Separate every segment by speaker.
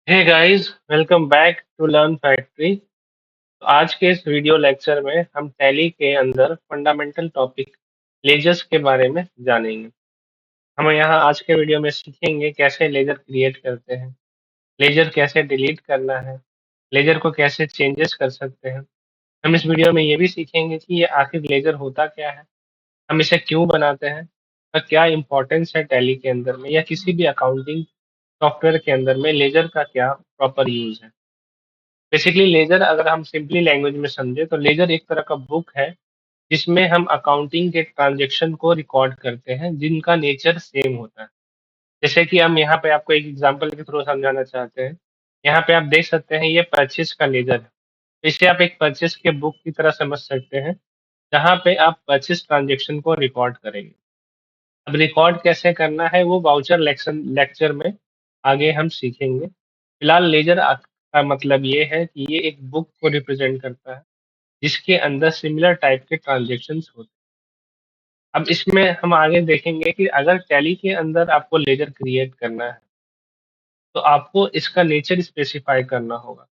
Speaker 1: Hey guys, welcome back to learn factory. तो आज के इस वीडियो लेक्चर में हम टैली के अंदर फंडामेंटल टॉपिक लेजर्स के बारे में जानेंगे। हम यहाँ आज के वीडियो में सीखेंगे कैसे लेजर क्रिएट करते हैं, लेजर कैसे डिलीट करना है, लेजर को कैसे चेंजेस कर सकते हैं। हम इस वीडियो में ये भी सीखेंगे कि ये आखिर लेजर होता क्या है, हम इसे क्यों बनाते हैं और क्या इंपॉर्टेंस है टैली के अंदर में या किसी भी अकाउंटिंग सॉफ्टवेयर के अंदर में लेजर का क्या प्रॉपर यूज है। बेसिकली लेजर अगर हम सिंपली लैंग्वेज में समझे तो लेजर एक तरह का बुक है जिसमें हम अकाउंटिंग के ट्रांजैक्शन को रिकॉर्ड करते हैं जिनका नेचर सेम होता है। जैसे कि हम यहाँ पे आपको एक एग्जांपल के थ्रू समझाना चाहते हैं। यहाँ पे आप देख सकते हैं ये परचेज का लेजर है। इसे आप एक परचेज के बुक की तरह समझ सकते हैं जहाँ पे आप परचेज ट्रांजैक्शन को रिकॉर्ड करेंगे। अब रिकॉर्ड कैसे करना है वो वाउचर लेक्शन लेक्चर में आगे हम सीखेंगे। फिलहाल लेजर का मतलब ये है कि ये एक बुक को रिप्रेजेंट करता है जिसके अंदर सिमिलर टाइप के ट्रांजैक्शंस होते हैं। अब इसमें हम आगे देखेंगे कि अगर टैली के अंदर आपको लेजर क्रिएट करना है तो आपको इसका नेचर स्पेसिफाई करना होगा।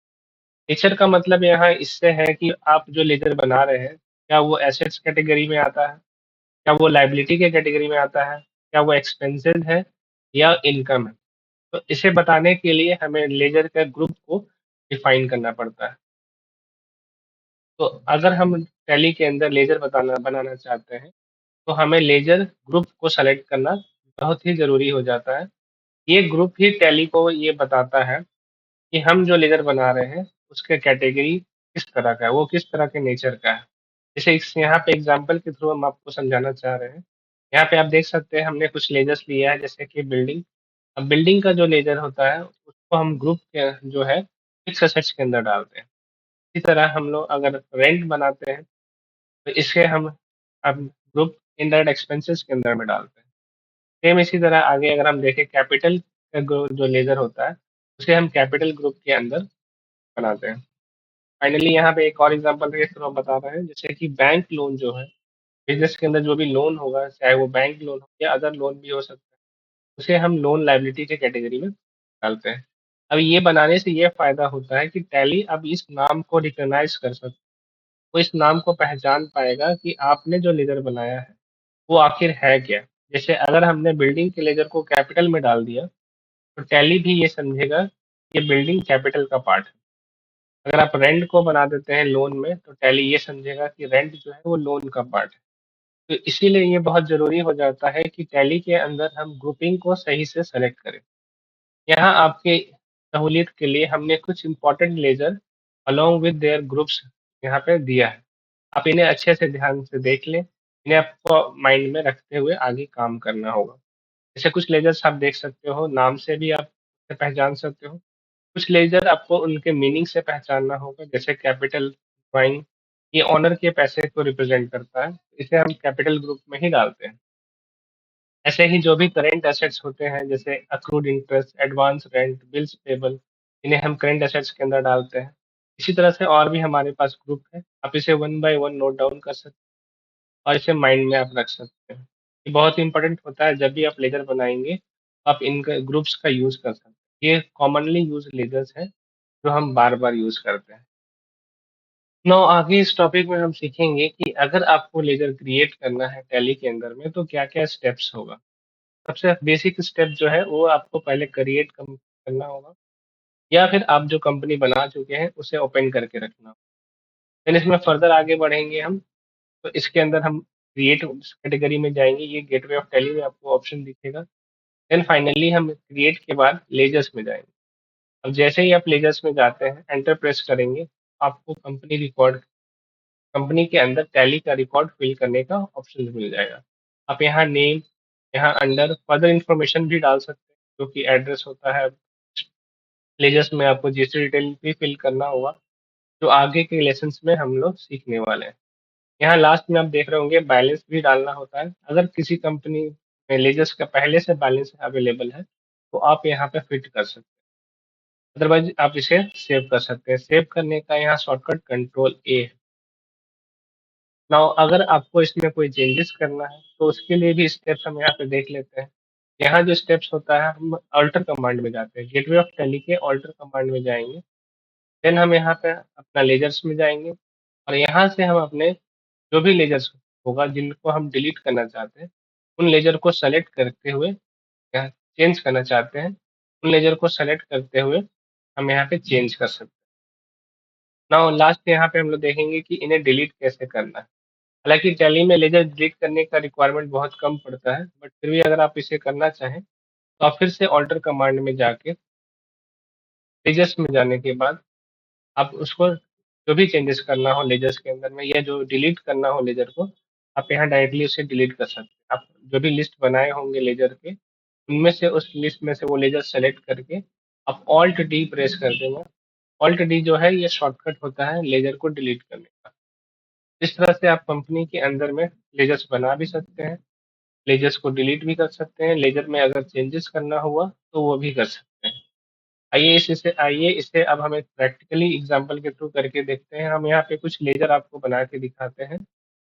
Speaker 1: नेचर का मतलब यहाँ इससे है कि आप जो लेजर बना रहे हैं क्या वो एसेट्स कैटेगरी में आता है, क्या वो लाइबिलिटी के कैटेगरी में आता है, क्या वो एक्सपेंसेस है या इनकम है। तो इसे बताने के लिए हमें लेजर के ग्रुप को डिफाइन करना पड़ता है। तो अगर हम टैली के अंदर लेजर बताना बनाना चाहते हैं तो हमें लेजर ग्रुप को सेलेक्ट करना बहुत ही ज़रूरी हो जाता है। ये ग्रुप ही टैली को ये बताता है कि हम जो लेजर बना रहे हैं उसके कैटेगरी किस तरह का है, वो किस तरह के नेचर का है। जैसे इस यहाँ पे एग्जांपल के थ्रू हम आपको समझाना चाह रहे हैं। यहाँ पे आप देख सकते हैं हमने कुछ लेजर्स लिया है जैसे कि बिल्डिंग। अब बिल्डिंग का जो लेजर होता है उसको हम ग्रुप के जो है फिक्स असेट्स के अंदर डालते हैं। इसी तरह हम लोग अगर रेंट बनाते हैं तो इसे हम अब ग्रुप इनडायरेक्ट एक्सपेंसेस के अंदर में डालते हैं। सेम इसी तरह आगे अगर हम देखें कैपिटल का जो लेजर होता है उसे हम कैपिटल ग्रुप के अंदर बनाते हैं। फाइनली यहाँ पे एक और एग्जांपल के थ्रू हम बता रहे हैं जैसे कि बैंक लोन जो है, बिजनेस के अंदर जो भी लोन होगा चाहे वो बैंक लोन हो या अदर लोन भी हो सकता है, उसे हम लोन लायबिलिटी के कैटेगरी में डालते हैं। अब ये बनाने से ये फायदा होता है कि टैली अब इस नाम को रिकॉग्नाइज कर सकता है, वो इस नाम को पहचान पाएगा कि आपने जो लेजर बनाया है वो आखिर है क्या। जैसे अगर हमने बिल्डिंग के लेजर को कैपिटल में डाल दिया तो टैली भी ये समझेगा कि बिल्डिंग कैपिटल का पार्ट है। अगर आप रेंट को बना देते हैं लोन में तो टैली ये समझेगा कि रेंट जो है वो लोन का पार्ट है। तो इसीलिए ये बहुत ज़रूरी हो जाता है कि टैली के अंदर हम ग्रुपिंग को सही से सेलेक्ट करें। यहाँ आपके सहूलियत के लिए हमने कुछ important ledger along with their groups यहाँ पे दिया है। आप इन्हें अच्छे से ध्यान से देख लें। इन्हें आपको माइंड में रखते हुए आगे काम करना होगा। जैसे कुछ लेजर्स आप देख सकते हो, नाम से भी आप उसे पहचान सकते हो। कुछ लेजर आपको उनके मीनिंग से पहचानना होगा, जैसे कैपिटल ड्राइंग, ये ओनर के पैसे को रिप्रेजेंट करता है, इसे हम कैपिटल ग्रुप में ही डालते हैं। ऐसे ही जो भी करेंट एसेट्स होते हैं जैसे accrued interest, advance rent, bills payable, इन्हें हम करेंट एसेट्स के अंदर डालते हैं। इसी तरह से और भी हमारे पास ग्रुप है, आप इसे one by one note down कर सकते हैं और इसे माइंड में आप रख सकते हैं। ये बहुत ही इंपॉर्टेंट होता है, जब भी आप लेजर बनाएंगे आप इनका ग्रुप्स का यूज़ कर सकते हैं। ये कॉमनली यूज लेजर्स हैं जो हम बार बार यूज़ करते हैं। नौ आगे इस टॉपिक में हम सीखेंगे कि अगर आपको लेजर क्रिएट करना है टैली के अंदर में तो क्या क्या स्टेप्स होगा। सबसे बेसिक स्टेप जो है वो आपको पहले क्रिएट करना होगा या फिर आप जो कंपनी बना चुके हैं उसे ओपन करके रखना। देन इसमें फर्दर आगे बढ़ेंगे हम, तो इसके अंदर हम क्रिएट कैटेगरी में जाएंगे, ये गेटवे ऑफ टैली में आपको ऑप्शन दिखेगा। देन फाइनली हम क्रिएट के बाद लेजर्स में जाएंगे। अब जैसे ही आप लेजर्स में जाते हैं एंटर प्रेस करेंगे आपको कंपनी के अंदर टैली का रिकॉर्ड फिल करने का ऑप्शन मिल जाएगा। आप यहाँ नेम, यहाँ अंडर फर्दर इन्फॉर्मेशन भी डाल सकते हैं जो कि एड्रेस होता है। लेजर्स में आपको जीएसटी डिटेल भी फिल करना होगा जो आगे के लेसन्स में हम लोग सीखने वाले हैं। यहाँ लास्ट में आप देख रहे होंगे बैलेंस भी डालना होता है। अगर किसी कंपनी में लेजर्स का पहले से बैलेंस अवेलेबल है तो आप यहाँ पे फिट कर सकते हैं, अदरवाइज आप इसे सेव कर सकते हैं। सेव करने का यहाँ शॉर्टकट कंट्रोल ए है। नाउ अगर आपको इसमें कोई चेंजेस करना है तो उसके लिए भी स्टेप्स हम यहाँ पे देख लेते हैं। यहाँ जो स्टेप्स होता है हम अल्टर कमांड में जाते हैं, गेटवे ऑफ टैली के अल्टर कमांड में जाएंगे। देन हम यहाँ पे अपना लेजर्स में जाएंगे और यहाँ से हम अपने जो भी लेजर्स होगा जिनको हम डिलीट करना चाहते हैं उन लेजर को सेलेक्ट करते हुए यहाँ चेंज करना चाहते हैं उन लेजर को सेलेक्ट करते हुए हम यहाँ पे चेंज कर सकते हैं। नाउ लास्ट यहाँ पे हम लोग देखेंगे कि इन्हें डिलीट कैसे करना है। हालांकि टैली में लेजर डिलीट करने का रिक्वायरमेंट बहुत कम पड़ता है, बट फिर भी अगर आप इसे करना चाहें तो आप फिर से ऑल्टर कमांड में जाके लेजर्स में जाने के बाद आप उसको जो भी चेंजेस करना हो लेजर्स के अंदर में या जो डिलीट करना हो लेजर को, आप यहाँ डायरेक्टली उसे डिलीट कर सकते हैं। आप जो भी लिस्ट बनाए होंगे लेजर के, उनमें से उस लिस्ट में से वो लेजर सेलेक्ट करके आप ऑल्ट डी प्रेस कर देना। ऑल्ट डी जो है ये शॉर्टकट होता है लेजर को डिलीट करने का। इस तरह से आप कंपनी के अंदर में लेजर्स बना भी सकते हैं, लेजर्स को डिलीट भी कर सकते हैं, लेजर में अगर चेंजेस करना हुआ तो वो भी कर सकते हैं। आइए इसे अब हम एक प्रैक्टिकली एग्जांपल के थ्रू करके देखते हैं। हम यहाँ पे कुछ लेजर आपको बना के दिखाते हैं।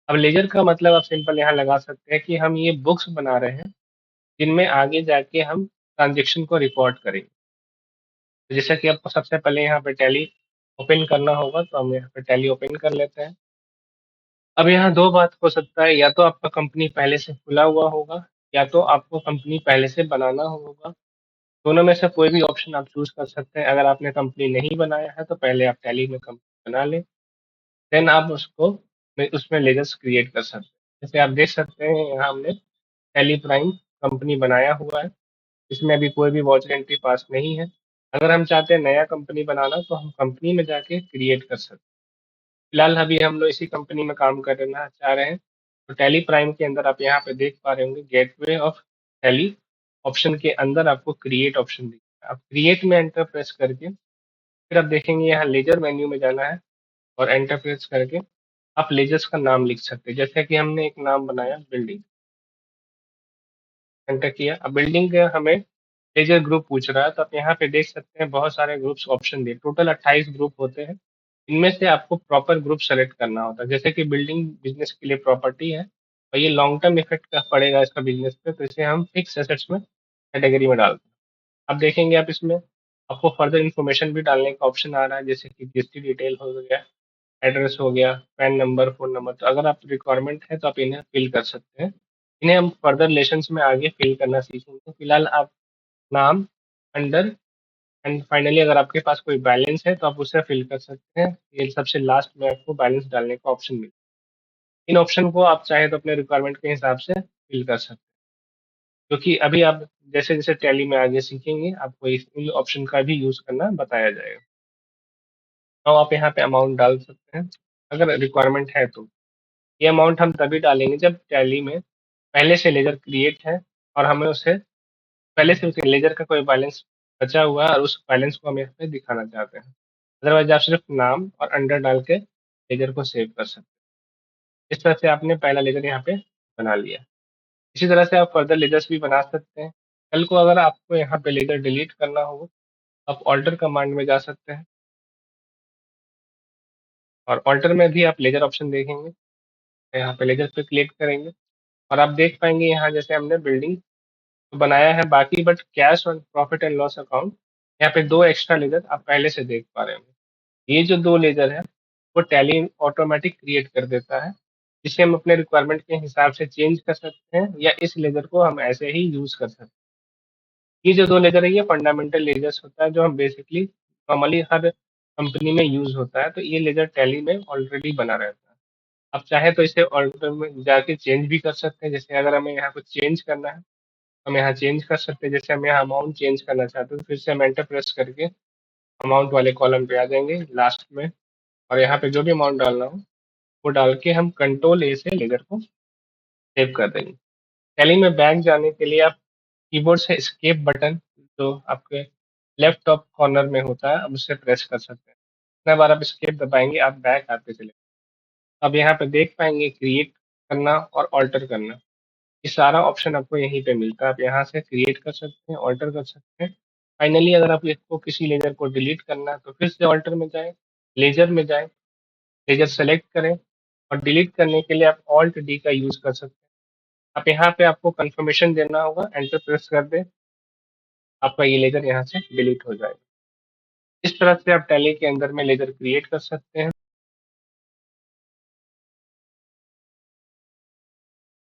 Speaker 1: अब लेजर का मतलब आप सिंपल यहाँ लगा सकते हैं कि हम ये बुक्स बना रहे हैं जिनमें आगे जाके हम ट्रांजेक्शन को रिकॉर्ड करेंगे। तो जैसा कि आपको सबसे पहले यहाँ पे टैली ओपन करना होगा, तो हम यहाँ पे टैली ओपन कर लेते हैं। अब यहाँ दो बात हो सकता है, या तो आपका कंपनी पहले से खुला हुआ होगा या तो आपको कंपनी पहले से बनाना होगा। दोनों में से कोई भी ऑप्शन आप चूज कर सकते हैं। अगर आपने कंपनी नहीं बनाया है तो पहले आप टैली में कंपनी बना लें, देन आप उसमें लेजर्स क्रिएट कर सकते हैं। जैसे आप देख सकते हैं यहाँ हमने टैली प्राइम कंपनी बनाया हुआ है, इसमें अभी कोई भी वॉच एंट्री पास नहीं है। अगर हम चाहते हैं नया कंपनी बनाना तो हम कंपनी में जाके क्रिएट कर सकते हैं। फिलहाल अभी हम लोग इसी कंपनी में काम करना चाह रहे हैं। तो टैली प्राइम के अंदर आप यहाँ पे देख पा रहे होंगे गेटवे ऑफ टैली ऑप्शन के अंदर आपको क्रिएट ऑप्शन दिखेगा। आप क्रिएट में एंटर प्रेस करके फिर आप देखेंगे यहाँ लेजर मेन्यू में जाना है और एंटर प्रेस करके आप लेजर्स का नाम लिख सकते हैं। जैसे कि हमने एक नाम बनाया बिल्डिंग, एंटर किया। अब बिल्डिंग का हमें लेजर ग्रुप पूछ रहा है, तो आप यहाँ पे देख सकते हैं बहुत सारे ग्रुप्स ऑप्शन दिए, टोटल 28 ग्रुप होते हैं। इनमें से आपको प्रॉपर ग्रुप सेलेक्ट करना होता है। जैसे कि बिल्डिंग बिजनेस के लिए प्रॉपर्टी है और ये लॉन्ग टर्म इफेक्ट का पड़ेगा इसका बिजनेस पे, तो इसे हम फिक्स एसेट्स में कैटेगरी में डालते हैं। अब देखेंगे आप इसमें आपको फर्दर इन्फॉर्मेशन भी डालने का ऑप्शन आ रहा है, जैसे कि जीएसटी डिटेल हो गया, एड्रेस हो गया, पैन नंबर, फ़ोन नंबर। तो अगर आप रिक्वायरमेंट है तो आप इन्हें फ़िल कर सकते हैं। इन्हें हम फर्दर लेसन्स में आगे फ़िल करना सीखेंगे। फिलहाल आप नाम, अंडर एंड फाइनली अगर आपके पास कोई बैलेंस है तो आप उसे फ़िल कर सकते हैं। ये सबसे लास्ट में आपको बैलेंस डालने का ऑप्शन मिलेगा। इन ऑप्शन को आप चाहें तो अपने रिक्वायरमेंट के हिसाब से फ़िल कर सकते हैं। क्योंकि अभी आप जैसे-जैसे टैली में आगे सीखेंगे, आपको इस इन ऑप्शन का भी यूज़ करना बताया जाएगा। तो आप यहाँ पे अमाउंट डाल सकते हैं, अगर रिक्वायरमेंट है तो। ये अमाउंट हम तभी डालेंगे जब टैली में पहले से लेजर क्रिएट है और हमें उसे पहले से उस लेजर का कोई बैलेंस बचा हुआ है और उस बैलेंस को हम यहाँ पे दिखाना चाहते हैं। अदरवाइज़ आप सिर्फ नाम और अंडर डाल के लेजर को सेव कर सकते हैं। इस तरह से आपने पहला लेजर यहाँ पे बना लिया। इसी तरह से आप फर्दर लेजर्स भी बना सकते हैं। कल को अगर आपको यहाँ पे लेजर डिलीट करना हो, आप ऑल्टर कमांड में जा सकते हैं और ऑल्टर में भी आप लेजर ऑप्शन देखेंगे। यहाँ पे लेजर पे क्लिक करेंगे और आप देख पाएंगे यहाँ जैसे हमने बिल्डिंग तो बनाया है बाकी, बट कैश और प्रॉफिट एंड लॉस अकाउंट यहाँ पे दो एक्स्ट्रा लेजर आप पहले से देख पा रहे होंगे। ये जो दो लेजर है वो टैली ऑटोमेटिक क्रिएट कर देता है, जिसे हम अपने रिक्वायरमेंट के हिसाब से चेंज कर सकते हैं या इस लेजर को हम ऐसे ही यूज कर सकते हैं। ये जो दो लेजर है ये फंडामेंटल लेजर्स होता है जो हम बेसिकली नॉर्मली हर कंपनी में यूज होता है। तो ये लेजर टैली में ऑलरेडी बना रहता है। आप चाहे तो इसे ऑल्टर में जाके चेंज भी कर सकते हैं। जैसे अगर हमें यहाँ कुछ चेंज करना है हम यहाँ चेंज कर सकते हैं। जैसे हम यहाँ अमाउंट चेंज करना चाहते हैं तो फिर से हम एंटर प्रेस करके अमाउंट वाले कॉलम पे आ जाएंगे लास्ट में और यहाँ पे जो भी अमाउंट डालना हो वो डाल के हम कंट्रोल ए से लेजर को सेव कर देंगे। टैली में बैक जाने के लिए आप कीबोर्ड से एस्केप बटन जो आपके लेफ्ट टॉप कॉर्नर में होता है, अब उसे प्रेस कर सकते हैं। जितने बार आप एस्केप दबाएंगे आप बैक आते चले। अब यहाँ पे देख पाएंगे क्रिएट करना और ऑल्टर करना, ये सारा ऑप्शन आपको यहीं पे मिलता है। आप यहाँ से क्रिएट कर सकते हैं, ऑल्टर कर सकते हैं। फाइनली अगर आप इसको किसी लेजर को डिलीट करना है तो फिर से ऑल्टर में जाएँ, लेजर में जाएँ, लेजर सेलेक्ट करें और डिलीट करने के लिए आप ऑल्ट डी का यूज़ कर सकते हैं। अब यहाँ पे आपको कंफर्मेशन देना होगा, एंटर प्रेस कर दें, आपका ये लेजर यहाँ से डिलीट हो जाएगा। इस तरह से आप टैली के अंदर में लेजर क्रिएट कर सकते हैं।